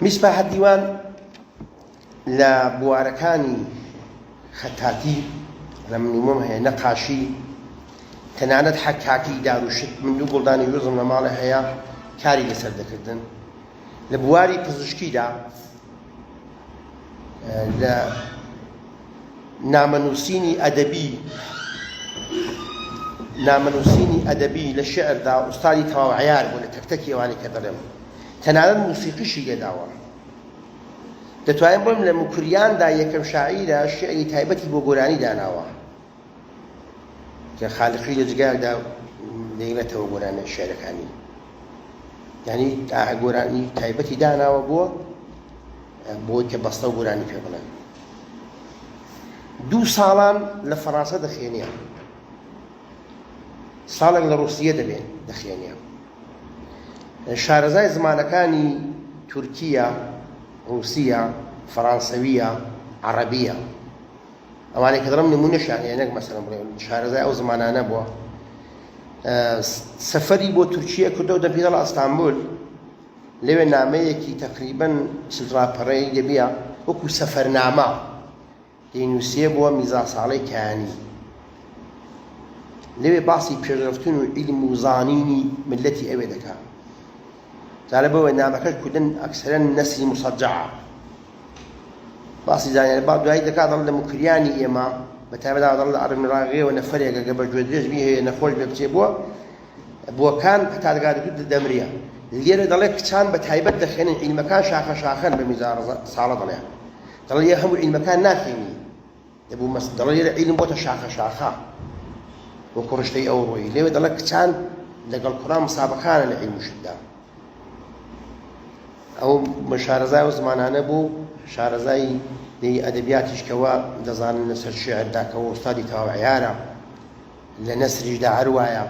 میسباح دیوان لە بوارەکانی خەتاتی لە منیمۆم هەیە نەقاشی تەنانەت حەکاکی داروشت من دوو گوڵدانی وێزم لە ماڵی هەیە کاری لەسەر دەکردن لە بواری پزیشکیدا لە نامەنووسینی ئەدەبی لە شێعردا ئوستادی تەواو عەیار بوو لە تەکتەکی ئەوانەی کە دەڵێم تەنانەت موسیقیشی لێداوە دەتوانین بڵێم لە موکریاندا یەکەم شاعیرە شێعری تایبەتی بۆ گۆرانی داناوە کە خالقی لە جگایەکدا دەیڵێتەوە گۆرانە شێعرەکانی یعنی گۆرانی تایبەتی داناوە بۆی کە بەستە و گۆرانی پێ بڵێن 2 ساڵان لە فەڕەنسا دەخوێنیە ساڵێک لە ڕووسیە دەخوێنیە شارەزای زمانەکانی تورکیە رووسیە فەڕەنسەویە عەرەبیە ئەوانەی کە دەڵێم نمونەشیان نەک مەسەڵەن بڵێن شارەزای ئەو زمانانە بووە سەفەری بۆ تورکیە کردەوە دەپێدەڵ ئەستانبول لەوێ نامەیەکی تەقریبەن چلراپەڕەی دەبیە وەکو سەفەرنامە دەینووسێ بۆ میرزا ساڵحی کەیانی لەوێ باسی پێشرەفتن و عیلم و زانینی ملەتی ئەوێ دەکات جارە بەوەی نامەکەش کوردن ئەکسەرەن نەسری مسەجعە باسی زانیاری با دوایی دەکات دەڵ لە موکریانی ئێمە بەتایبەت دەڵ لە عەربراغێەوە نەفەرێکە کە بەگوێ درێژبی هەیە نەخۆش بێ بچێ بووەکان هەتا دەگاتە دەمرە لێرە دەڵێ کچان بە تایبەت دەخوێنن عیلمەکان شاخە شاخەن بە میرزا ساڵح دەڵێ دەڵێ هەموو عیلمەکان ناخوێنی دەبوو دەڵێ لێرە عیلم بۆتە شاخە شاخە وەکو ڕشتەی ئەو ڕۆی لێوێ دەڵێ کچان لەگەڵ کوڕان مسابقانە لە عیلم و شتدا ئەو شارەزای ئەو زمانانە بوو شارەزای ئەدەبیاتیشکەوە دەزانن لەسەر شێعرداکەوە ئوستادی تەواو عەیارە لە نەسریشدا هەروایە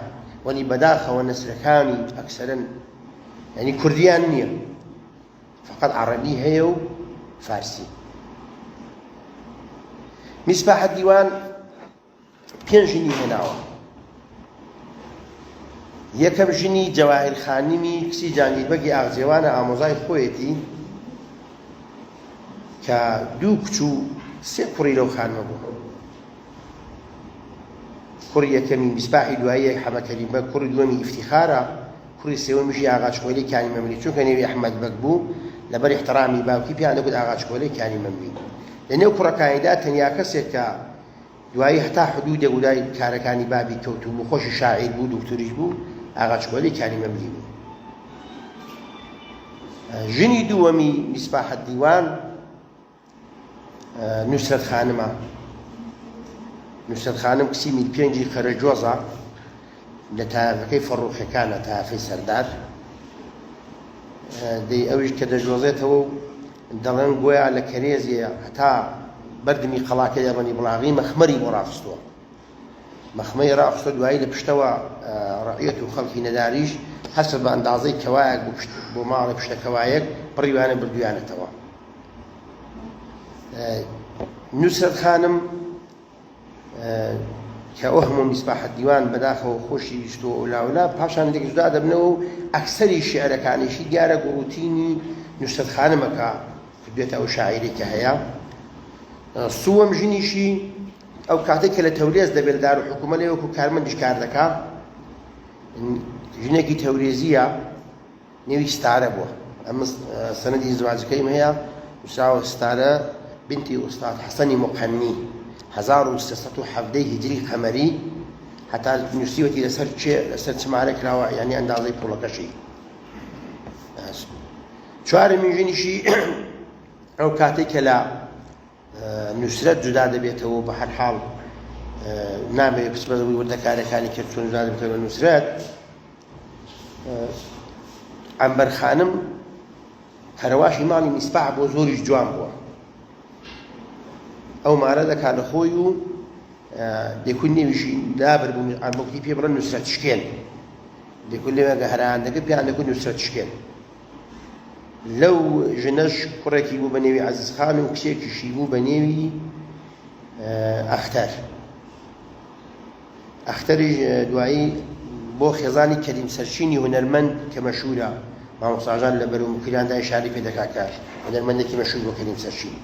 وەلی بەداخەوە نەسرەکانی ئەکسەرەن یعنی کوردیان نییە فقط عەرەبی هەیە و فارسی میسباح دیوان 5 ژنی هێناوە یەکەم ژنی جەواهیر خانمی کچی جانگیربەگی ئاغجێوانە ئامۆزای خۆیەتی کە 2 کچ و 3 کوڕی لەو خانمە بوو کوڕی یەکەمی میسباحی دواییە حەمە کەریمبەگ کوڕی دووەمی ئیفتیخارە کوڕی سێوەمیشی ئاغاچکۆلەی کانی مەملی چونکە نێوی ئەحمەد بەگ بوو لەبەر احترامی باوکی پیان دەگوت ئاغاچکۆلەی کانی مەملی لەنێو کوڕەکانیدا تەنیا کەسێک کە دوایی هەتا حدودێک ودای کارەکانی بابی کەوتو بوو خۆشی شاعیر بوو دکتۆریش بوو ئاغاچکۆلەی کانی مەملی بوو ژنی دووەمی میسباح دیوان نوسرەت خانمە نوسرەت خانم کچی میرپێنجی خەرەجۆزە لە تایەفەکەی فەڕوخیەکانە تایەفەی سەردار دەی ئەویش کە دەجۆزێتەوە و دەڵێن گویا لە کەرێزیە هەتا بەردمی قەڵاکە یەڕەنی بڵاغی مەخمەری بۆ ڕاخستووە مەخمەی ڕاخستووە دوایی لە پشتەوە ڕەعیەت و خەڵکی نەداریش هەسر بە ئەندازەی کەوایەک بۆ ماڵی پشتە کەوایەک بڕیوانە بردویانەتەوە نوسرەت خانم کە ئەو هەموو میسباح دیوان بەداخەوە خۆشی ویستۆ ئەولاولا پاشان لێک جودا دەبنەوە و ئەکسەری شێعرەکانیشی دیارە گوڕوتینی نوسرەت خانمەکە بێتە ئەو شاعیری کە هەیە سووەم ژنیشی ئەو کاتێک کە لە تەورێز دەبێت دار و حکومە لێ وەکو کارمەندیش کار دەکات ژنێکی تەورێزیە نێوی ستارە بووە ئەمە سەنەدی زواجەکەیم هەیە وساوە ستارە بنتی ئوستاد حەسەنی مقەنی 1370 هیجری قەمەری هەتا نووسیوەتی لەسەر چمارە کراوە یعنی ئەندازەی پوڵەکەشی چوارەمی ژنیشی ئەو کاتێک کە لە نوسرەت جودا دەبێتەوە بە هەر حاڵ نامەوێت پسبەزەوەی وردەکارەکانی کرد چۆن جودا دەبێتەوە بە نوسرەت عەمبەر خانم هەرەواشی ماڵی میسباح بۆ زۆریش جوان بووە ئەو مارە دەکات لە خۆی و دەیکوت نێویشی دابر بوو ئەمەکتی پێ بڵێن نوسرەت شکێن دەیکوت لێوێگە هەران دەکرد پێیان دەکوت نوسرەت شکێن لەو ژنەش کوڕێکی بوو بە نێوی عەزیز خان و کچێکیشی بوو بە نێوی ئەختەر ئەختەریش دوایی بۆ خێزانی کەریم سەرچینی هونەرمەند کە مەشهورە مامۆستاژان لە بەر و مکریاندا شاری پێ دەکات کە هونەرمەندێکی مەشهور بۆ کەریم سەرچین.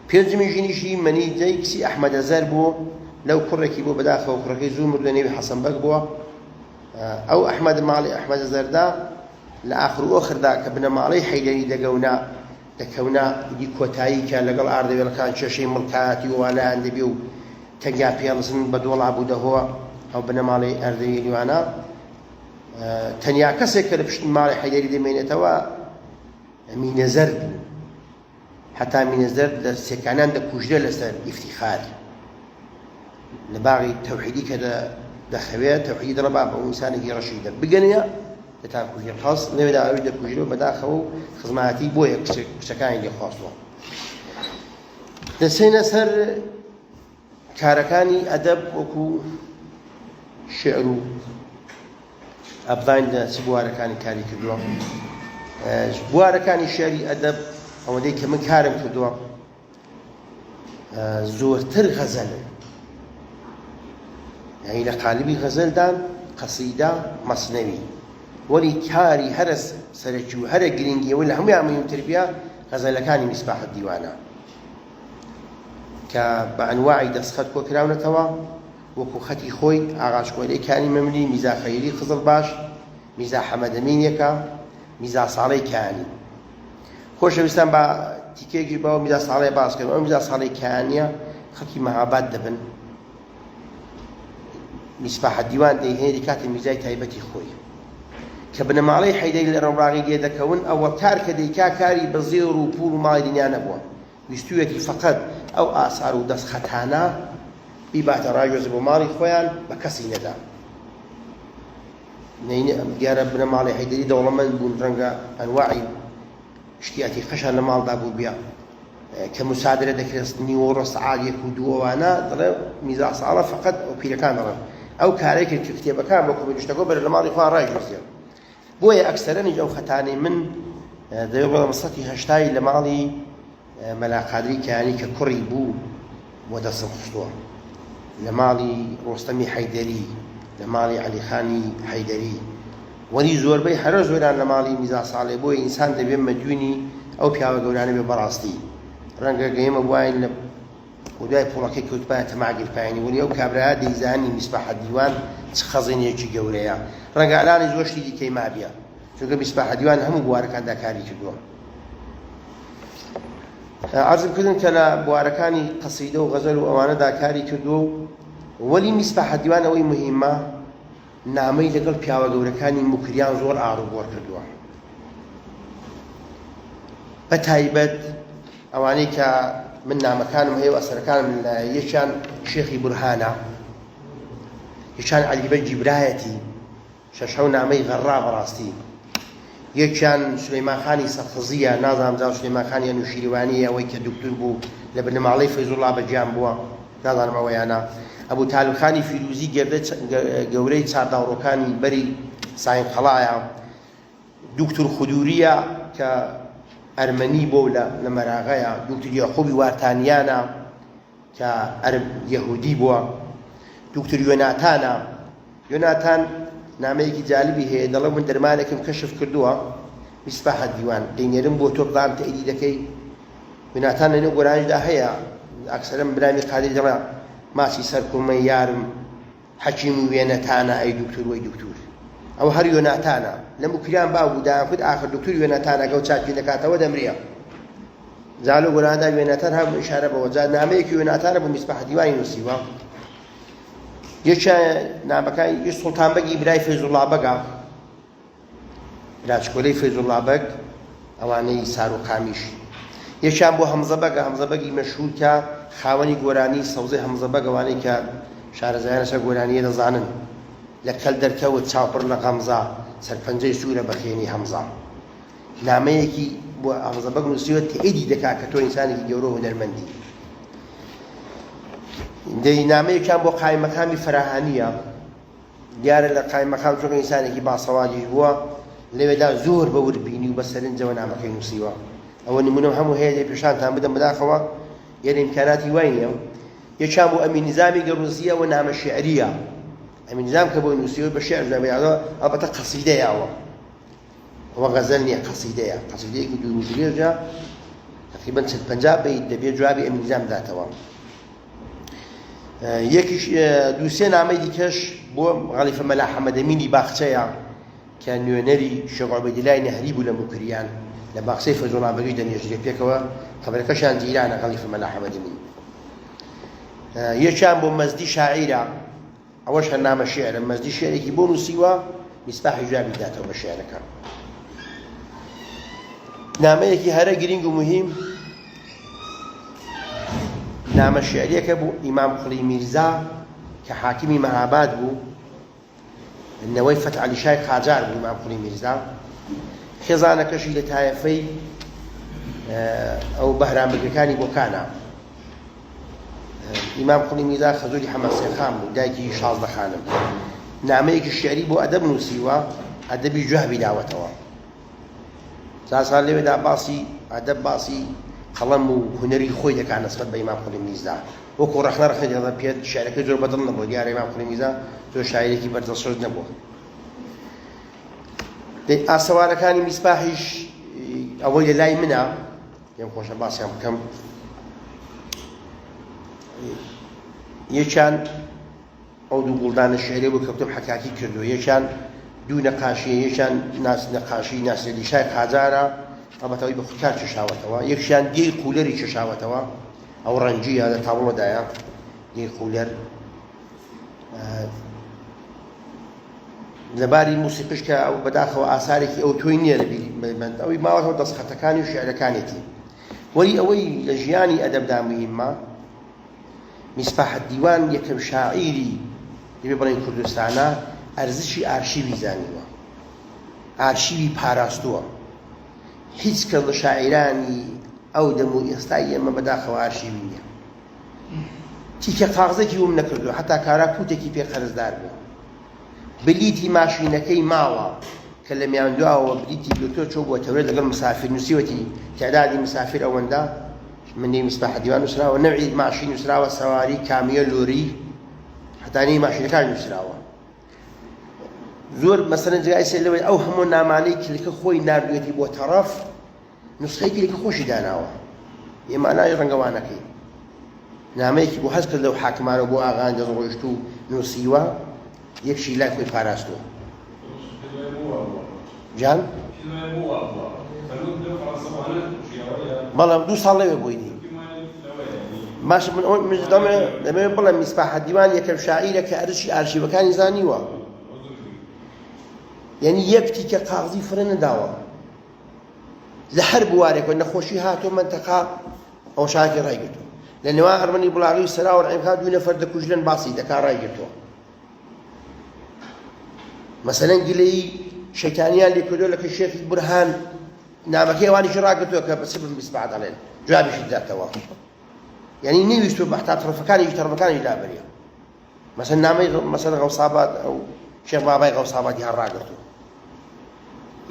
پێنجمی ژنیشی مەنیجەی کچی ئەحمەدە زەر بوو، لەو کوڕێکی بۆ بەداخەوە کوڕەکەی زوو مردووە نێوی حەسەن بەگ بووە. ئەو ئەحمەد ماڵی ئەحمەدە زەردا لە ئاخر و ئۆخردا کە بنەماڵەی حەیدەری دەکەونا دی کۆتایی کە لەگەڵ ئاردەوێڵەکان کێشەی مڵکاتی ووالایان دەبێ و تەنگا پێڵسن بە دۆڵا بوو دەهۆ ئەو بنەماڵی ئەردەوێلی وانە تەنیا کەسێک کە لە پشت ماڵی حەیدەری دەمێنێتەوە مینەزەر بوو. حتا مینەزەر لە سێکانان دەکوژرێ لەسەر ئیفتیخار لە باغی تەوحیدی کە دەخەوێت تەوحیدی دەڕەبا بە ئینسانێکی ڕەشی دەبگەنێ دەتان کوژێ خاص لەوێدا ئەوی دەکوژرێەوە بەداخەوە و خزمەتی بۆیە کچەکانی لێخواستوە. دەچینە سەر کارەکانی ئەدەب وەکو شێعر و ئەبدان لە چ بوارەکانی کاری کردووە. بوارەکانی شێعری ئەدەب ئەوەندەی کە من کارم کردووە زۆرتر غەزەلن، یعنی لە قالبی غەزەلدان قەسیدە مەسنەوی، وەلی کاری هەرە سەرەکی و هەرە گرنگیەوە لە هەمووی مهمتر بیا غەزەلەکانی میسباح الدیوانە کە بە ئەنواعی دەستخەت کۆکراونەتەوە وەکو خەتی خۆی ئاغاش کۆلەی کانی مەملی، میزا خەیری خزڵ باش، میزا حەمەدەمینیەکە، میزا ساڵەی کانی. خۆشەویستان بە تیکێکی باوە میزا ساڵەی باسکەم. ئەو میزا ساڵەی کانیە خەڵکی مەهاباد دەبن، میسباح الدیوان دەیهێنێتی کاتی میزای تایبەتی خۆی کە بنەماڵەی حەیدەری لە ڕەوراغی لێ دەکەون. ئەوە کار کە دەیکا کاری بە زێر و پوڵ و ماڵی دنیا نەبووە، ویستویەتی فەقەت ئەو ئاسار و دەستخەتانە بیباتە ڕاگوێزە بۆ ماڵی خۆیان بە کەسی نەدا. دیارە بنەماڵی حەیدەری دەوڵەمەند بوون، ڕەنگە ئەنواعی شتیاتی خەشان لە ماڵدا بوو بیا کە مسادرە دەکرێت نیوەڕە سەعادێک و دووەوانە دەڵێ میزا ساڵە فەقەت ئەو پیرەکان دەڕێن ئەو کارێک کە کتێبەکان بە کۆمەنیستەکە بەر لە ماڵی خۆیان ڕایگوێزیان. بۆیە ئەکسەرەنیش ئەو خەتانەی من دەوێت بڵێم 180 لە ماڵی مەلا قادری کەیانی کە کوڕی بوو بۆ دەستم خستووە، لە ماڵی ڕۆستەمی حەیدەری، لە ماڵی عەلیخانی حەیدەری، وەلی زۆربەی هەرە زۆران لە ماڵی میزا ساڵێ. بۆی ئینسان دەبێت مەدیونی ئەو پیاوە گەورانە بێ بەڕاستی. ڕەنگە گەیمە بواین لە دوای پوڵەکەی کەوتبایە تەماگیرپایانی، وەلی ئەو کابرایە دەیزانی میسباح الدیوان چ خەزینەیەکی گەورەیە. ڕەنگە ئەلانی زۆر شتی دیکەی مابیە، چونکە میسباح الدیوان هەموو بوارەکاندا کاری کردووە. عەرزم کردن کە لە بوارەکانی قەسیدە و غەزەل و ئەوانەدا کاری کردووە، وەلی میسباح الدیوان ئەوەی مهمە نامەی لەگەڵ پیاوە گەورەکانی موکریان زۆر ئاڕوبۆر کردووە، بە تایبەت ئەوانەی کە من نامەکانم هەیە و ئەسەرەکانم لە یەکیان شێخی بورهانە، یەکیان عەلیبەی جیبرایەتی شەشەو نامەی غەڕا بەڕاستی، یەکیان سولەیمان خانی سەرخزیە، نازانم جا سولەیمان خانی نوشیروانیە ئەوەی کە دوکتور بوو لە بنەماڵەی فەیزوڵڵا بەجیان بووە، نازانم ئەوەیانە. ئەبوو تالبخانی فیروزی گەردە گەورەی چارداوڕۆکانی بەری ساین خەڵایە، دوکتور خودوریە کە ئەرمەنی بۆ لە مەراغەیە، دوکتور یاخوبی وارتانیانە کە یەهودی بووە، دوکتور یۆناتانە. یۆناتان نامەیەکی جالبی هەیە، دەڵێ من دەرمانێکم کەشف کردووە میسباح الدیوان، دەینێرم بۆ تۆ بڵام تەئیدی دەکەی. یۆناتان لەنێو گۆرانیشدا هەیە، ئەکسەرەن برامی قادری دەڵێ ماچی سەر کوڵمەی یارم حەکیم و وێنەتانە ئەی دوکتور وەی دوکتور. ئەو هەر یۆناتانە لە موکریان باو دایان کرد ئاخر دوکتور یۆناتانە گەو چاکی دەکاتەوە دەمرێ. زالۆ گۆراندا یۆناتان هەم ئیشارە بەوە جا نامەیەکی یۆناتانە بۆ میسباح الدیوانی نووسیوە. یەکیان نامەکانی سوڵتان بەگی برای فەیزوڵڵا بەگە، براچکۆلەی فەیزوڵڵا بەگ ئەوانەی سار و قامیش. یەکیان بۆ هەمزە بەگە، هەمزە بەگی مەشهور کە خاوەنی گۆرانی سەوزەی هەمزە بەگ ئەوانەی کە شارەزایانەشە گۆرانیە دەزانن، لە کەل دەرکەوت چاوپڕ لە غەمزە سەرپەنجەی سوورە بەخێنی هەمزە. نامەیەکی بۆ هەمزە بەگ نووسیوە تەئیدی دەکات کە تۆ ئینسانێکی گەورە و هونەرمەندی. نامەیەکیان بۆ قایمەقامی فەراهانیە، دیارە لە قایمەقام چۆن ئینسانێکی باسەوادیش بووە، لەوێدا زۆر بەوربینی و بە سەرنجەوە نامەکەی نووسیوە. ئەوە نمونەم هەموو هەیە لێ پێشانتان بدەم بەداخەوە، یعنی ئیمکاناتی وای نییە. یەکیان بۆ ئەمین نیزامی گەڕوزیە و نامە شێعریە، ئەمین نیزام کە بۆی نووسیوە بە شێعر نامەیانەوە، ئەڵبەتە قەسیدەیەوە، وغزلني قصيدة دو مجريجا تقريبا 150 بيت دبي جوابي أم نظام ذاته يكش دوسين عميدي كش بو غالفة ملاح حمد أميني باختيا كان يونري شيخ عبيد الله نهري ولا مكريان لباختي فجونا بجد يجري بيكوا قبل كشان جيران غالفة ملاح حمد أميني يشان بو مزدي شاعرة أوش هالنام الشعر مزدي شعر يبون سوا مصباح جوابي ذاته بالشعر كان نامەیەکی هەرە گرنگ و مهم نامە شعرێکە بوو ئیمام قوڵی میرزا کە حاکمی مەهاباد بوو نەوەی فەت عەلی شای قاجار بوو ئیمام قوڵی میرزا خێزانەکەشی لە تایەفەی ئەو بەهرامبەرەکانی بۆکانە ئیمام قوڵی میرزا خەزۆری حەمەسێخان بوو دایکی 16 خانم نامەیەکی شعری بۆ ئەدەب نووسیوە ئەدەبی جوهبی داوەتەوە سال لێدا باسی ئەدەب باسی قەڵەم و هونەری خۆی دەکات نسبەت بە ئیمام قوڵی میرزا وەکو ڕەخنە ڕەخنە پێت شعرەکە زۆر بەدڵ نەبوو دیارە ئیمام قوڵی میرزا زۆر شاعیرێکی بەردەستۆز نەبووە ئاسەوارەکانی میسباحیش ئەوەی لە لای منە پێم خۆشە باسییان بکەم یەکیان ئەو دوو گوڵدانە شعرێ بوو کە کتێب حەکاکی کردووە یەکیان دوو نەقاشیە یەکیان نەقاشی ناسرەدی شای قاجارە ئەڵبەتەوەی بە خودکار چێشاوەتەوە یەکیان دێی قولەری چێشاوەتەوە ئەو ڕەنجیە لە تاوڵەدایە دێی قولەر لەباری موسیقیش کە ئەو بەداخەوە ئاسارێکی ئەو تۆی نییە لە بیرمەند ئەوەی ماوەتەوە دەستخەتەکانی و شعرەکانێتی وەری ئەوەی لە ژیانی ئەدەبدا موهیمە میسباح الدیوان یەکەم شاعیری دەبێ بڵێن کوردستانە ئەرزشی ئارشیوی زانیوە ئارشیوی پاراستووە هیچ کەس لە شاعیرانی ئەو دەم و ئێستای ئێمە بەداخەوە ئارشیوی نییە تیکە قاغزێکی وم نەکردووە حتا کارا کووتێکی پێ قەرزدار بوو بلیتی ماشینەکەی ماوە کە لە میان دواوە بلیتی دکتۆر چۆ بووە تەورێت لەگەڵ مسافر نووسیوەتی تعدادی مسافر ئەوەندە منی میسباح الدیوان نووسراوە نەوعی ماشین نووسراوە سەواری کامیە لۆری حتانی ماشینەکان نووسراوە زۆر مەسەلەن جگای سێلەوەی ئەو هەموو نامانەی کلیکە خۆی نردوێتی بۆ تەڕەف نوسخەی کلیکە خۆشی داناوە ئێمانای ڕەنگەوانەکەی نامەیەکی بۆ هەست کرد لەو حاکمانە بۆ ئاغان دەڕۆیشت و نووسیوە یەکشی لای خۆی پاراستووە جان بەڵام 2 ساڵ لەوێ بووینی باش من دەمەوێت بڵێم میسباح الدیوان یەکەم شاعیرە کە ئەرشی ئارشیوەکانی زانیوە یعنی یەکتی کە قاغزی فرە نەداوە لە هەر بوارێکەوە نەخۆشی هاتۆ منتەقا ئەو شاعری ڕایگرتووە لە نێوان ئەرمەنی بڵاغی و سەراوە ڕێمخا 2 نەفەر دەکوژلێن باسی دەکا ڕایگرتووە مەسەلەن گلەی شەیتانیان لێ کردووە لە شێخی بورهان نامەکەی ئەوانیشی ڕاگرتووە کە بەسێ بن میسباح دەڵێن جوابیشی داتەوە یعنی نەویستوە بە حتا تەڕەفەکانیش تەڕەفەکانی لابەریە مەسەلەن نامەی مەسەلەن غەوساباد ئەو شێخ بابای غەوسابادی هەر ڕاگرتووە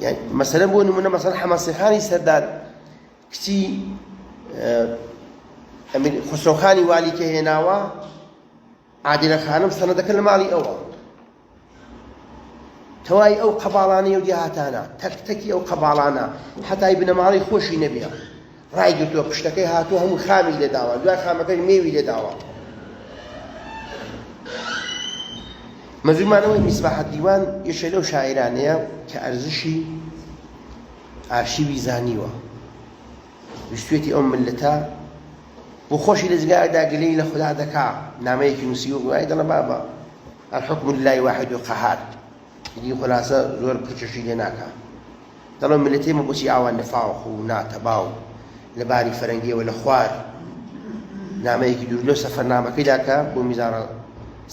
يعني مثلا بۆ نمونە مثلا حەمەسێخانی سەردار کچی خسرۆخانی والی کە هێناوە عادلە خانم سەنەدەکە لە ماڵی ئەوە تەوای ئەو قەباڵانەی و دیهاتانە تەکتەکی ئەو قەباڵانە حتای بنەماڵی خۆشی نەبێ ڕایگرتووە پشتەکەی هاتووە هەموو خامی لێداوە دوای خامەکەی مێوی لێداوە مەزومانەوەی میسباح الدیوان یەکێک لەو شاعیرانەیە کە ئەرزشی ئارشیوی زانیوە ویستوێتی ئەو ملەتە بۆ خۆشی لە جگایەکدا گلەی لە خوددا دەکا نامەیەکی نووسیوە گوای دەڵێ بابە الحکم لله واحد قەهار یعنی خلاصە زۆر پچەشی لێ ناکا دەڵێ ملەتێمە بۆچی ئاوا نەفاوخ و ناتەباو لەباری فەرەنگیەوە لە خوار نامەیەکی دوور لەو سەفەرنامەکەیدا کە بۆ میزارە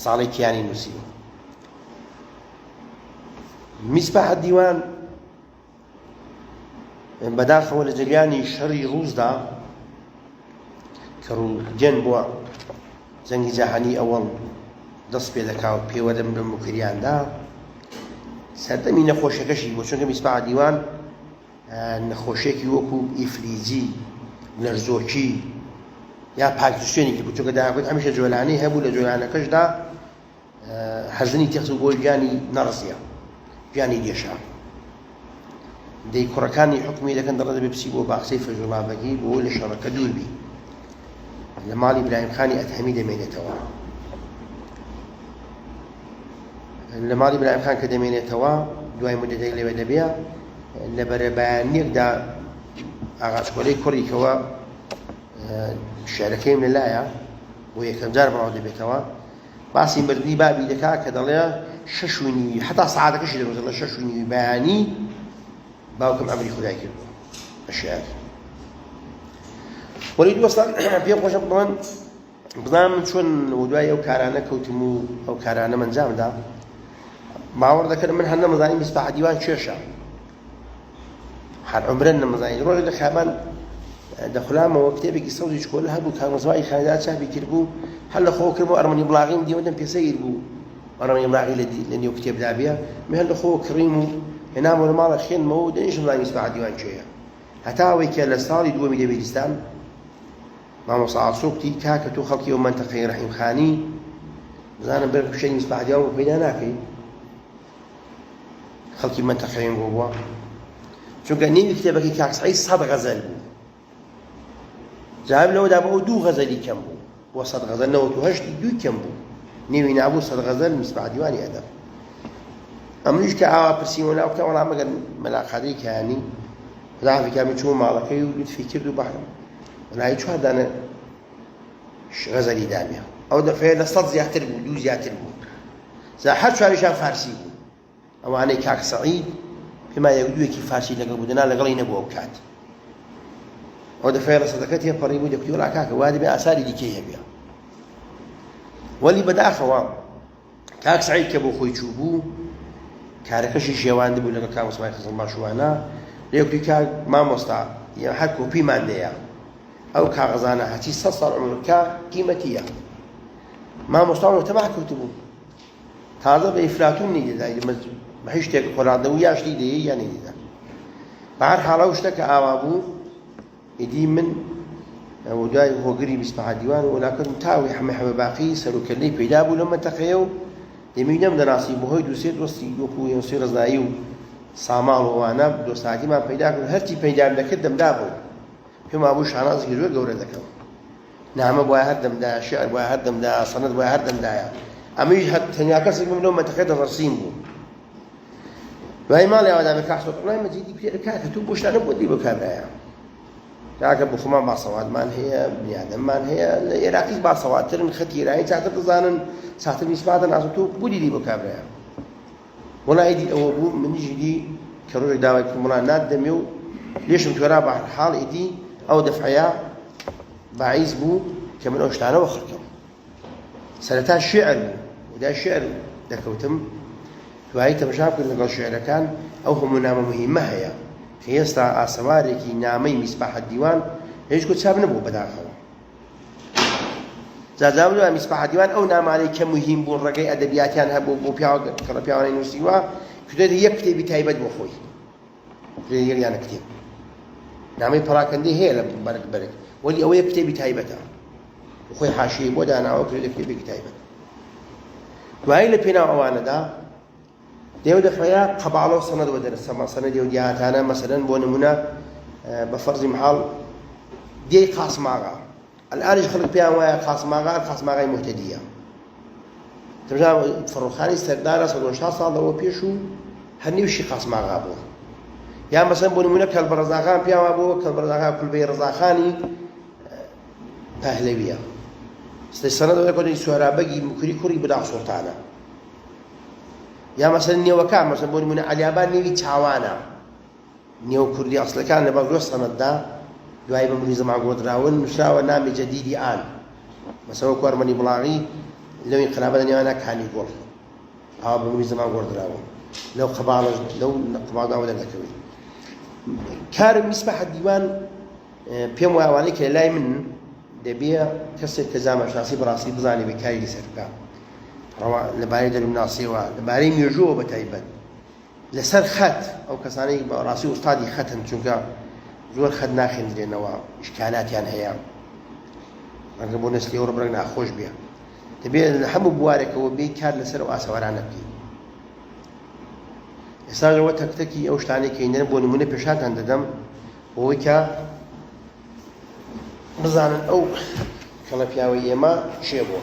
ساڵی کیانی نووسیوە میسباح الدیوان بەداخەوە لە جریانی شەڕی ڕووسدا کە ڕووگەن بووە جەنگی جاهانی ئەوەڵ دەست پێ دەکا و پێوەدەم لە مکریاندا سەردەمی نەخۆشیەکەشی بۆ چونکە میسباح الدیوان نەخۆشیێکی وەکو ئیفلیجی لەرزۆکی یا پاکستوێنێکی بوو چونکە داگوت هەمیشە جۆلانەی هەبوو لە جۆلانەکەشدا حەزنی تێخست و بۆی گیانی نەڕزیە گیانی دێشا دەی کوڕەکانی حکومی دەکەن دەڵێ دەبێ بچی بۆ باخچەی فەیزوڵابەگی بۆ لە شەڕەکە دووربی لە ماڵی ئیبراهیمخانی ئەتهەمی دەمێنێتەوە لە ماڵی ئیبراهیمخان کە دەمێنێتەوە دوای مودەتێک لەوێ دەبێ لە بەرەبایانیەکدا ئاغاچکۆلەی کوڕیکەوە شێعرەکەیم لەلایە بۆ یەکەم جار بەڕاو دەبێتەوە باسی مردنی بابی دەکات کە دەڵێ 6:30 حتا سەعاتەکەشی دەگوتێت لە 6:30 بەیانی باوکم ئەمری خودای کردبوو بە شێعر وەلی دووەستان پێم خۆشە بڵێن بزانم چۆن دوای ئەو کارانە کەوتم و ئەو کارانە ئەنجامدا باوەڕ دەکەن من هەر نەمەزانی میسباح دیوان کێشە هەر عومرەن نەمەزانی ڕۆژێک لە خیابان دەخولامەوە کتێبێکی سەوزی چکۆلە هەبوو کاغەزوای خانەدا چاپی کردبوو هەر لە خۆ کردبوو ئەرمەنی بڵاغیم دیوەدەم پێسەیر بوو ئەرمەنی بڵاغی لە نێو کتێبدا بێ من هەر لە خۆ کڕیم و هێنامەوە لە ماڵە خوێنمەوە دەنیشم زانی میسباح دیوان کێیە هەتا ئەوەی کە لە ساڵی دووەمی دەبێتستان مامۆستا ئاسۆکتی کاکە تۆ خەڵکی ئەو مەنتەقەی ڕەحیمخانی بزانم بەر شەی میسباح دیوان بۆ پەیدا ناکەی خەڵکی مەنتەقەیەن بۆ بووە چونکە نێوی کتێبەکەی کاک سەعید 100 غەزەل بوو جواب لەوەدا بۆ 2 غەزەلی کەم بوو بۆ 100 غەزەل 98 دوی کەم بوو نێوی نابوو 100 غەزەل میسباح دیوانی ئەدەب ئەمریش کە ئاوا پرسیوە ناوکە وەڵام ئەگەر مەلاقەدەی کەیانی خداحافی کامی چوو ماڵەکەی و لوتفی کرد و بەحرم وەلای 4 دانە غەزەلی دامێ ئەو دەفەیە لە 100 زیاتر بوو 2 زیاتر بوو هەر چواریشان فارسی بوو ئەوانەی کاک سەعید پێما یەکدوویەکی فارسی لەگەڵ بوودنا لەگەڵی نەبوو ئەو کات ئەو دەفەیە لە سەدەکە تێپەڕی بوو دەکوتی وەڵا کاکە وا دەبێ ئاساری دیکەی هەبێ وەلی بەداخەوە کاک سەعید کە بۆ خۆی چوو بوو کارەکەشی شێواندە بوو لەگەڵ کاک عوسمان خزم باشوانە لێکوتی کاک مامۆستا هەر کۆپیمان لێیە ئەو کاغەزانە هەچی 100 ساڵ عومرکە قیمەتیە مامۆستاوە تەبع کەوتبوو تازە بە ئیفلاتون نەیدەدا بە هیچ شتێک خۆراندنەوە یا شتی دەیە یا نەیدەدا بە هەر حاڵە ئەو شتە کە ئاوا بوو ئیدی من دوای هۆگری میسباح دیوان و وەلاکردم تاوی هەمە باقی سەرۆکەلەی پەیدا بوو لەو مەنتەقەیە و دەمەوێت نەمدەناسی بەهۆی دووسێ دۆستی وەکو هێوسێ ڕزایی و ساماڵ و وانە دۆستاکیمان پەیدا کرد هەرچی پەیدام دەکرد دەمدا بوو پێما بوو شانازێکی زۆر گەورە دەکەم نامە بۆیە هەر دەمدا شێعر بۆیە هەر دەمدا سەنەد بۆیە هەر دەمدایە ئەمەش تەنیا کەسێک من لەو مەنتەقەیە دەڕەسیم بوو دوای ماڵی ئەوەدا بە کاک سەڵای مەجیدی پێ کاکە تۆ بۆ شتانە بۆ دی بۆ کابرایە کاکە بۆ خۆمان باسەوادمان هەیە بنیادەممان هەیە لە عێراقیش باسەوادترن خەتیرایی چاتر دەزانن چاتر میسباحتە نازم تۆ بۆ دیدی بۆ کابرایە وەڵای دی ئەوە بوو منیشی دی کە ڕۆژێک داوای کردم وڵا نادەمێ و لێشم توێرا بە حاڵ ئیدی ئەو دەفعەیە باعیز بوو کە من ئەو شتانەوە خڕکەم سەرەتا شێعر بوو ودای شێعر دەکەوتم دوایی تەماشا کرد لەگەڵ شێعرەکان ئەو هەموو نامە مهمە هەیە کە ئێستا ئاسەوارێکی نامەی میسباح دیوان هیچ کۆ چاپ نەبوو بەداخەوە جاجا بوو میسباح دیوان ئەو نامانەی کە مهم بوون ڕێگەی ئەدەبیاتیان هەبوو بۆ کەڵە پیاوانەی نووسیوە کردێت یەک کتێبی تایبەت بۆ خۆی یەکیانە کتێب نامەی پەراکەندەی هەیە لە بەرگ وەلی ئەوە یەک کتێبی تایبەتە خۆی حاشیەی بۆ داناوە کردێت کتێبێکی تایبەت دوایی لە پێناو ئەوانەدا دێو دەفەیە قەباڵە و سەنەد وەدەرسەما سەنەدی و دیاتانە مەسەلەن بۆ نمونە بە فەرزی محاڵ دێی قاسماغا الآنش خەڵک پێیان وایە قاسماغای مهتەدیە تەماشا فەڕۆخانی سەردارە 160 ساڵ لەوە پێش و هەر نیوشی قاسماغا بوو یا مەسەلەن بۆ نمونە کەلبەرەزاخان پێیان وا بووە کەلبەرەزاخان کولبەی ڕەزاخانی پەهلەویە سەنەد وەکۆدەی سوێرابەگی مکری کوڕی بەداخ سوڵتانە یا مەسەلەن نێوەکان مەسەلەن بۆ نمونە عەلیابان نێوی چاوانە نێو کوردی ئەسڵەکان لە بەڵگۆ سەنەددا دوای بە مری زەمان گۆدراون نووسراوە نامی جەدیدی ئان مەسەلەن وەکو ئەرمەنی بڵاغی لەو ئینقلابە لە نێوانە کانی گۆڵ ئاوا بە مری زەمان گۆدراون لەو قەباڵەش لەو قەباڵداوە دەردەکەوێت کار میسباح دیوان پێم وایە ئەوانەی کە لای من دەبێ کەسێک کە زامەشناسی بەڕاستی بزانێ بێ کاری لەسەر بکات لەبارەی دەروونناسیەوە لەبارەی مێژووە بە تایبەت لەسەر خەت ئەو کەسانەی بەڕاستی ئوستادی خەتن چونکە زۆر خەت ناخێنرێنەوە ئیشکالاتیان هەیە ڕەنگە بۆ نەسلەوە ڕەبرەنگ ناخۆش بێ دەبێت لە هەموو بوارێکەوە بێ کار لەسەر ئەو ئاسەوارانە بکەین ئێستا تەکتەکی ئەو شتانەی کە ئێنەرە بۆ نمونە پێشاتان دەدەم بۆی کە بزانن ئەو کەڵە پیاوەی ئێمە چێ بووە.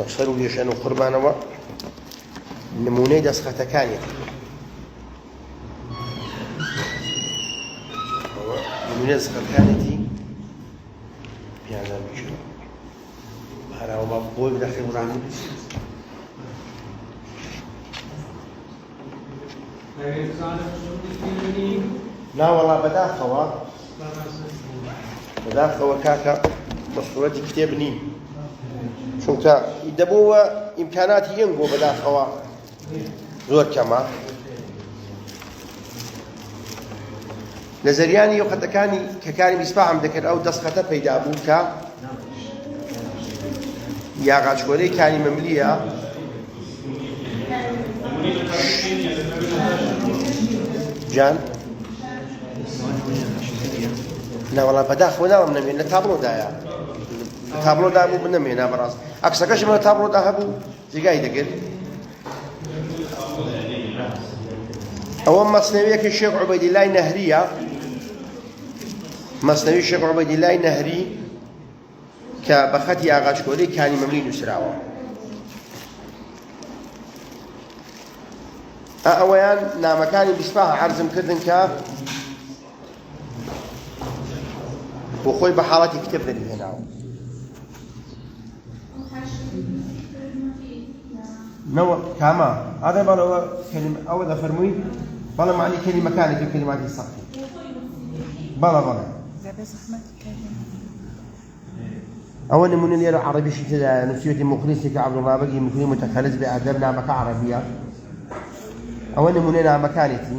بەخشەر و لێشەن و قوربانەوە نمونەی دەستخەتەکانیەتی. نمونەی دەستخەتەکانێتی پیانان بچێت هەراوە بە بۆی بدەخێ وڕانی ناوەڵا بەداخەوە کاکە بە سوورەتی کتێب نیم چونکە دەبووە ئیمکاناتی یەنگ بۆ بەداخەوە زۆر کەمە لە زەریانی یۆقەتەکانی کە کاری میسباحم دەکرد ئەو دەستخەتە پەیدا بوو کە یاغاچکۆرەی کاری مەملیە جان ناوەڵا بەداخەوە ناوەم نەمێن لە تابلۆدایە لە تابلۆدا بوو من نەمێنا بەڕاست عەکسەکەشم لە تابلۆدا هەبوو جێگای دەگرت. ئەوە مەسنەویەکی شێخ عوبەیدیلای نەهریە مەسنەوی شێخ عوبەیدیلای نەهری کە بە خەتی ئاغاچکۆرەی کانی مەملی نووسراوە. ئەوەیان نامەکانی بیسپاح عەرزم کردن کە بۆ خۆی بە حاڵەتی کتێب دەریهێناوە. نەوە کامە ئادە بەڵەوە ئەوە دەفەرمووی بەڵێ معنی کەلیمەکانێکی کەلیماتی سەختی بەڵێ ئەوە نمونە لێرە عەرەبیشی تێدایە نووسیوەتی مخلیسی کە عەبدوڵڵابەگی مکری متەخەلص بێ ئەدەب نامەکە عەرەبیە. ئەوە نمونەی نامەکانێتی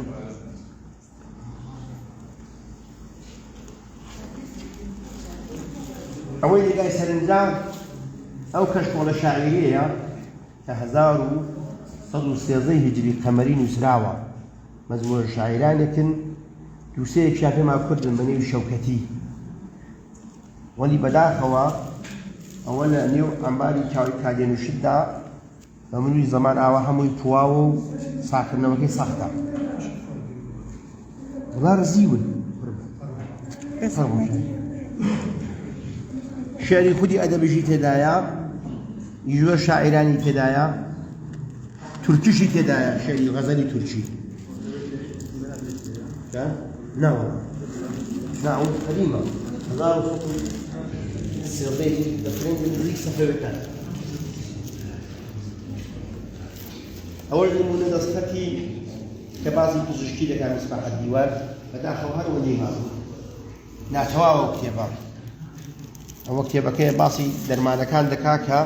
ئەوەی لەگای سەرنجام ئەو کەشتۆڵە شاعیریەیە کە 1113 هیجری قەمەری نووسراوە مەزموعە شاعیرانێکن دووسەیەکیان پێما کوردن بە نێوی شەوکەتی وەلی بەداخەوە ئەوە لە نێو ئەمباری کادێنووشتدا بە منوی زەمان ئاوا هەمووی پواوە و ساکردنەوەکەی سەختە وڵا ڕزیون شعری خودی ئەدەبیشی تێدایە زۆر شاعیرانی تێدایە تورکیشی تێدایە شعری غەزەلی تورکی ناوە ناو قدیمە 1113 دەفرێن نزیک سەفەوەکان. ئەوە نمونە دەستخەتی کە بازی پزیشکی دەکات میسباح دیوار بەداخەوە هەر وەنی هاتوو ناتەواوە کتێبە. ئەوە کتێبەکەی باسی دەرمانەکان دەکا کە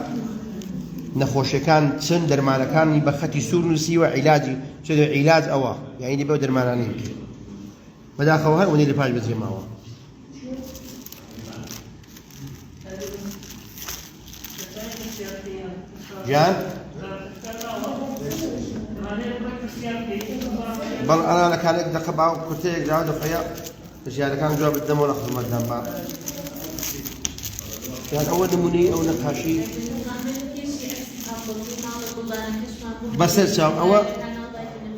نەخۆشیەکان چەند دەرمانەکانی بە خەتی سوور نووسیوە عیلاجی عیلاج ئەوە یعنی بەو دەرمانانەی بکرێت بەداخەوە هەر وەنی لە پاش بەجێماوە. جان بەڵ ئەنانەکانێک دەقە باو کورتەیەک داوە دەفەیە ژیانەکان جواب بدەمەوە لە خزمەتدان بە يعني أول نموني أو نقاشي بس السلام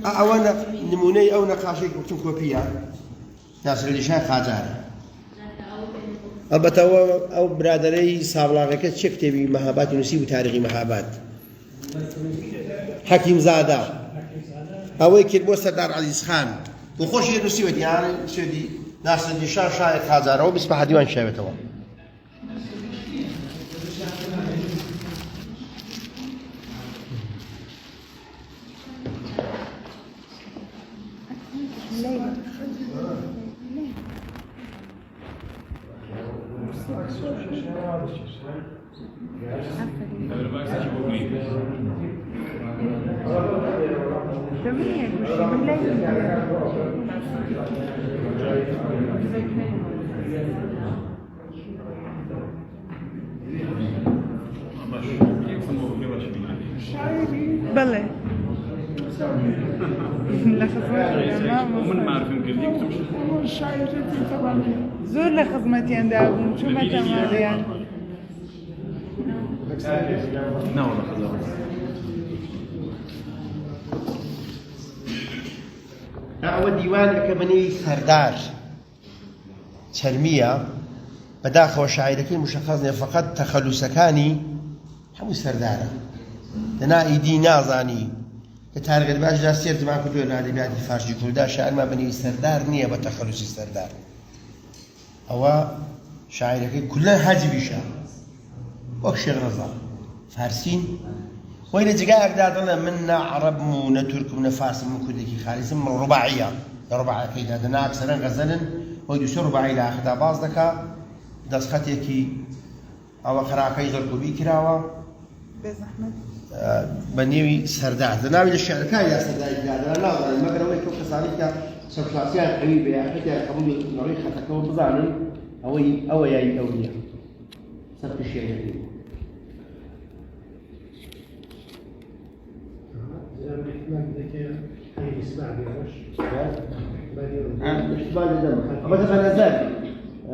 أول نموني أو نقاشي كتب كوبيا ناس اللي شاي خاجار أبى أو برادري صابلاغك شفت بي مهابات نسيب تاريخي مهابات حكيم زاده أو يكتب سردار عزيز خان وخوش ينسيوت يعني سودي ناس اللي شاي خاجار أو بيسمح ديوان شايبته بلى ومن ما عارفين كيف يكتب شاعرتي طبعا زور لخدمتي عند أبو شو ما تمام يعني لا والله خلاص ئەوە دیوانێکە بەنێوی سەردار چەرمیە بەداخەوە شاعیرەکەی مشخص نیە فقط تەخەلوسەکانی هەموو سەردارە لەنا ئیدی نازانی کە تارگەت باشدا سێر زمان کردووە لە ئەدەبیاتی فارسی کووردا شاعرمان بەنێوی سەردار نییە بە تەخەلوسی سەردار ئەوە شاعیرەکەی کولەن حەجبیشە وەک شێخ ڕەزا فارسین وين جاء أجداد الله منا عرب مو نترك من فارس من كل شيء خالص من رباعية رباعية كي هذا ناقص لنا غزلن ويدوس رباعي لا أخذ باز دكا دسختي كي أو خراكي يزرقوا بيكراوا بزحمة بنيوي سرداع زناوي الشعر كان يا سرداع هذا لا ما كانوا يكتب قصائد سرفاسيان حبيبي يا حتى قبول نريخ تكون بزانن أو يا أولياء سرف الشعر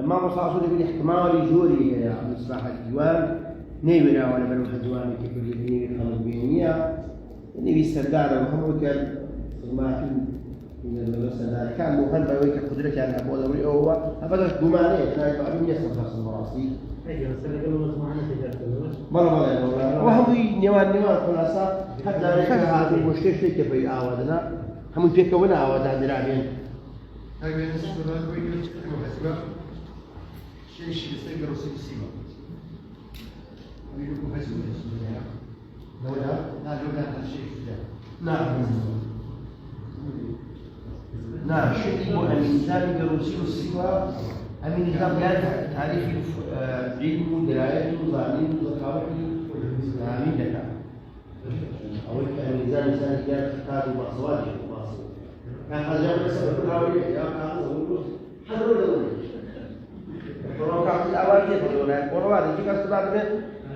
ما مصاصو يقول احتمالي جوري يا مصباح الديوان نيونا ولا بنو الديوان كيف يقول خلص بينيا نبي السردار وهم كان ما من السردار كان مهمة ويك قدرة على أبو دوري هو أبدا جمانية كان يبقى من يسمى خاص المراسي مرة وهم نيوان خلاصة حتى هذا المشكلة شيء كيف يعاودنا هم يفكرون عاودنا درابين هاي بالنسبة للوين يتكلموا شيء يستيقظ رصيد السيما ويقولوا فاسوا لولا لا شيء نعم شيء الإنسان يرسل السوى أمين نظام تعريف علم درايته ظالم ذكاؤه أمين لك أو الميزان الإنسان جاء كتاب مصواته كان خرجان بسبب الراوية يا كان حضروا له وروكا في الأوائل يقولون ورواد يجيك أستاذ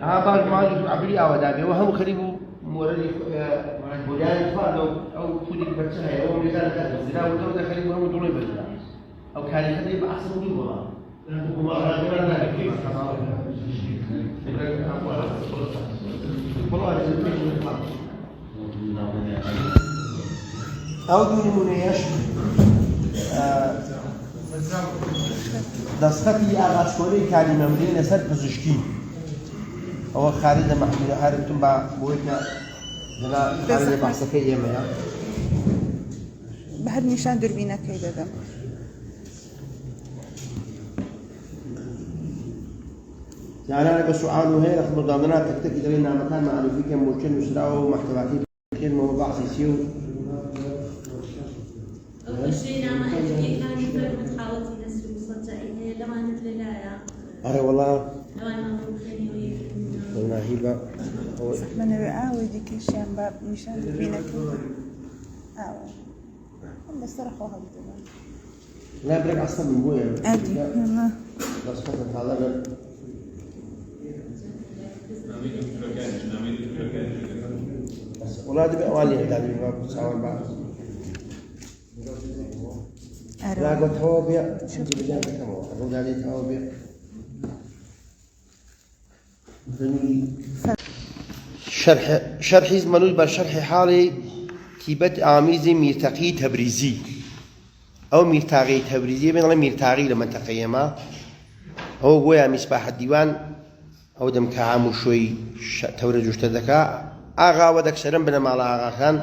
هذا ما يجوز عبري أو دابي وهم خريبوا مورد بنيان فادو أو كل بتشها أو ميزان كذا زنا ودور دخلوا هم دوري بدلا أو كان يخلي بأحسن من والله وما رأينا كيف أو دون منيش دستي أغاسكولي كلمة مدينة سر بزشكي أو خالد محمود هارتم بوينا هنا خالد بحثك يما بهر نشان دربينا كيدا دم يعني أنا بسؤال وهي رقم ضامنات تكتك لنا مكان معروف كم ممكن يسرعوا محتويات كلمة وبعض يسيو أول شيء نعم أحكي كان يفرق من حاولت نسوي مصدقين لما نتللايا أي والله لما نروحني ويكلمنا والله هيبة صح ما نبقى وديك الشام باب نشان دربينا كيدا بس صراحة هذا لا بريك أصلا من بويا عادي والله بس فترة هذا والله هذا بأواني هذا ما بتساوي بعض لا قلت هو بيع شوف بجانب كم هو الرد عليه هو بيع شرح منوي بالشرح حالي كيبت آميزي ميرتقي تبريزي أو ميرتاغي تبريزي بين الله ميرتاغي لما تقيما هو قوي مصباح الديوان أو دم كعام شوي تورج اشتدكا آغا ودك سرم بنا مال آغا كان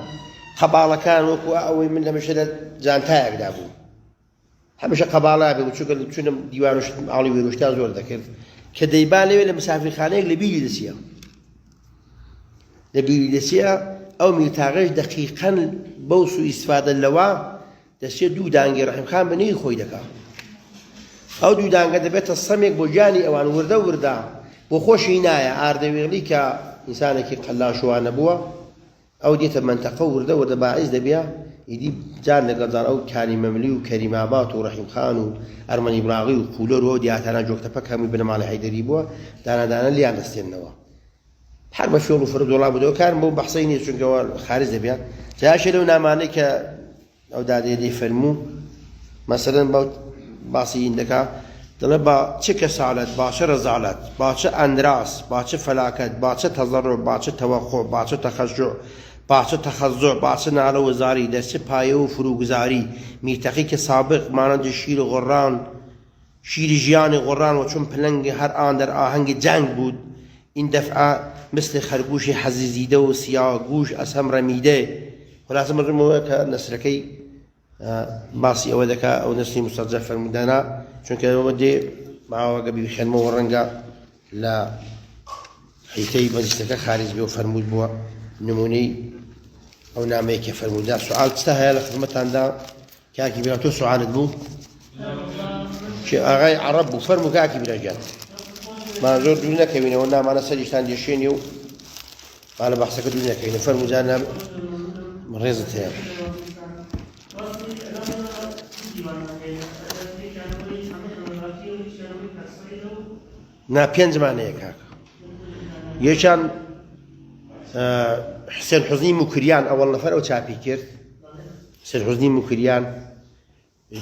قبالة كان وكو أوي من لما شدت جانتايا قدابو همشة قبالة بي وشو شنو ديوان علي ويروشتان زور ذكر كديبان لي مسافر خانه لبيلي دسيا أو ميتاغش دقيقا بوسو استفادة اللواء دسيا دو دانجي رحم خان بني خوي دكا أو دو دانجي دبيت الصميك بوجاني أوان وردا وخوش هنايا آردويغلي كإنسانك قلاشوان بوا أو ديت منطقة وردا باعز دبيا يدي جان لقدار أو كاني مملي وكريم آبات ورحيم خان وأرمني براغي وكولور ودي أتانا جوكتا بكامي بنا مالي حيدري بوا دانا اللي عند السنوا هەر بە فێڵ و فرە دۆڵا بودەوە کارم بۆ بەحسەی نییە چونکەوە خارج دەبێت جاشە لەو نامانەی کە ئەو دادێ فەرموو مەسەلەن باسی ئین دەکا دەڵێ با چ کەسالەت باچە ڕەزالەت باچە ئەندراس باچە فەلاکەت باچە تەزەڕۆ باچە تەوەخۆ باچە تەخەشوع باچە تەخەزوع باچە نالە وەزاری دەرچە پایە و فروگوزاری میتەقی کە سابق مانەندی شیر و غۆڕان شیری ژیانی غۆڕان و چون پلەنگی هەر ئان دەر ئاهەنگی جەنگ بود این دەفعە مثل خەرگوشی حەزیزیدە و سیاگوش ئەسەم ڕەمیدە خلاصە مەڕمەوە کە نەسرەکەی باسی ئەوە دەکا ئەو نەسری مستەجەب فەرمودانە چونکە ئەوە دێ ماوەگە بیخێنمەوە ڕەنگە لە حیتەی مەجلیسەکە خارج بێ و فەرمود بووە نمونەی ئەو نامەیە کە فەرموودا سوال چتا هەیە لە خزمەتاندا کاکی بیرا تۆ سوالت بوو کە ئاغای عەرەب بوو فەرموو کاکی بیرەگیان ما زۆر دوور نەکەوینەوە نامانە سەریشتان دێشێنی و با لە بەحسەکە دوور نەکەوینە فەرموو جان ڕێزت هەیە نا پێنجمانەیە کاکە یەکیان حسێن حوزنی موکریان ئەوەڵ نەفەر ئەو چاپی کرد حسێن حوزنی موکریان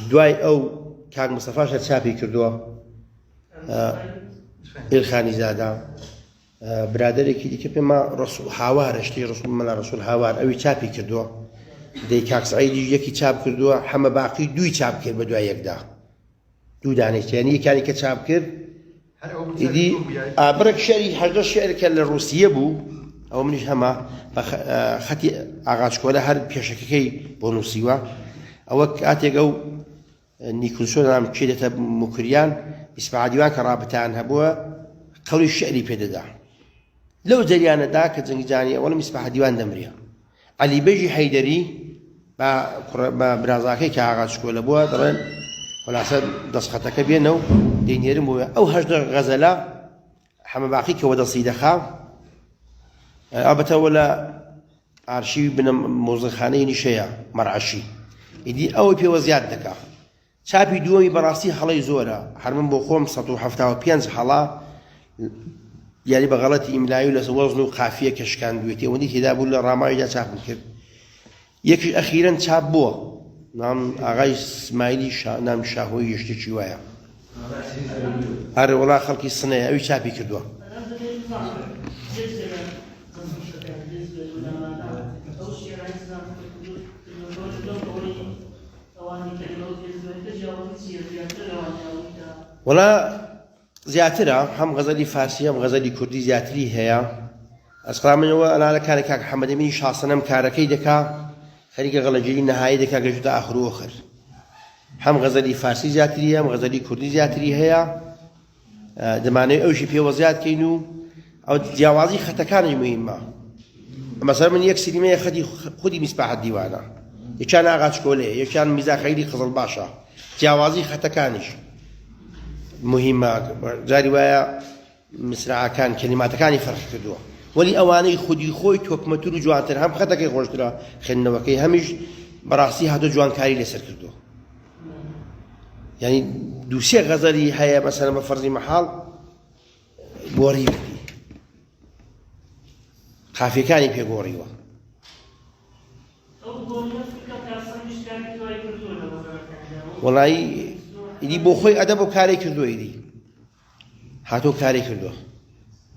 دوای ئەو کاک مستەفاش هەر چاپی کردووە ئێلخانی زادا برادێکی دیکە پێما هاوارە شتی ڕسوول مەلا ڕسوول هاوار ئەوی چاپی کردووە دەی کاک سەعیدیش یەکی چاپ کردووە هەمە باقی دوی چاپ کرد بە دوای یەکدا دوو دانێک یعنی یەکانی کە چاپ کرد ئیدی ئابرەك شعری هەژدە شعر کە لە رووسیە بوو ئەوە منیش هەمە بە خەتی ئاغاچکۆلە هەر پێشەکەکەی بۆ نووسیوە ئەوە کاتێک ئەو نیکلسۆنام چی دێتە موکریان ئیسماعیلیوان کە ڕابتان هەبووە قەولی شعری پێدەدا لەو جەریانەدا کە جەنگجانی ئەوەڵم ئیسماعیلیوان دەمرێ عەلیبەیژی حەیدەری بە برازاکەی کە ئاغاچکۆلە بووە دەڵێن خلاصە دەستخەتەکە بێنە و دەینێرم بووە ئەو هەژدە غەزەلە هەمە باقی کە وەدەسی دەخا ئابەتەوە لە ئارشیوی بنە مۆزەخانەی نیشەیە مەرعەشی ئیدی ئەوەی پێوە زیاد دەکا چاپی دووەمی بەڕاستی هەڵەی زۆرە هەر من بۆ خۆم 175 هەڵا یاری بە غەڵەتی ئیملایی و لە وەزن و قافیە کە شکاندوێتی ئەوەندی تێدا بوو لە ڕاماویدا چاپم کرد یەکیش ئەخیرەن چاپ بووە نام ئاغای اسماعیلی نام شاهۆی یشتێکی وایە هەرێ وڵا خەڵکی سنەیە ئەوی چاپی کردووە وڵا زیاترە هەم غەزەلی فارسی هەم غەزەلی کوردی زیاتری هەیە ئەسقامنەوە ئەنالەکانی کاک حەمەدەمینی شاسەنەم کارەکەی دەکا خەریکە غەڵەجێری نەهایی دەکا گەشتە ئاخر و ئۆخر هەم غەزەلی فارسی زیاتری هەم غەزەلی کوردی زیاتری هەیە دەمانەوێت ئەوشی پێوە زیادکەین و ئەو جیاوازی خەتەکانی مهمە مەسەڵەن من یەک سیلیمەیە خەتی خودی میسباحەت دیوانە یەکیان ئاغاچکۆلەیە یەکیان میرزا خەیری قزڵ باشە جیاوازی خەتەکانیش مهمە جاری وایە مسرعەکان کەلیماتەکانی فەرق کردووە وەلی ئەوانەی خودی خۆی تۆکمەتور و جوانتر هەم خەتەکەی خۆشترە خوێندنەوەکەی هەمیش بەڕاستی هاتۆ جوانکاری لەسەر کردووە یعنی دووسێ غەزەلی هەیە مەسەلەن بە فەرزی مەحاڵ گۆڕی بکەی قافیەکانی پێگۆڕیوە وەڵایی ئیدی بۆ خۆی ئەدەب و کارێک کردووە ئیدی هاتۆ کارێک کردووە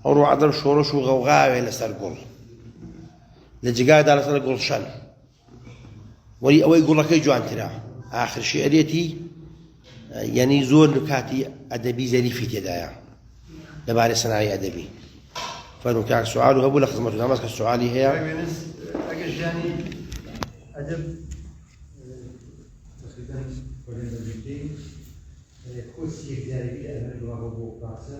ئەوڕۆ عەدەم شۆڕش و غەوغاوێ لەسەر گوڵ لە جگادا لەسەر گوڵشەن وەلی ئەوەی گوڵەکەی جوانترە ئاخر شێعرێتی یعنی زۆر نکاتی ئەدەبی زەریفی تێدایە لەبارەی سەناعی ئەدەبی فەرموو کاک سوال و هەبوو لە خزمەتتون ئەمەس کە سوالی هەیە ئەگەر ژیانی ئەدەب تقریباً کۆچی یەکجارێکی ئەمەدووە بۆ پاسە